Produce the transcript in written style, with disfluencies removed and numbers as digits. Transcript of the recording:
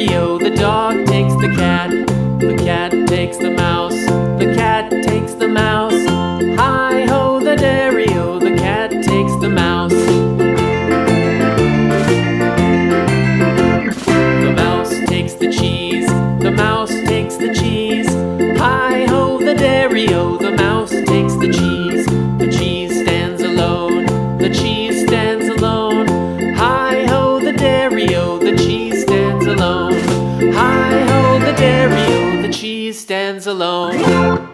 dairy-o, the dog takes the cat takes the mouse, the cat takes the mouse. Hi-ho, the dairy-o, the cat takes the mouse. The mouse takes the cheese, the mouse takes the cheese. Hi-ho, the dairy-o, the mouse takes the cheese. The cheese stands alone, the cheese stands alone. Hi-ho, the dairy-o, the cheese stands alone. Hi-ho, the dairy-o, the cheese stands alone.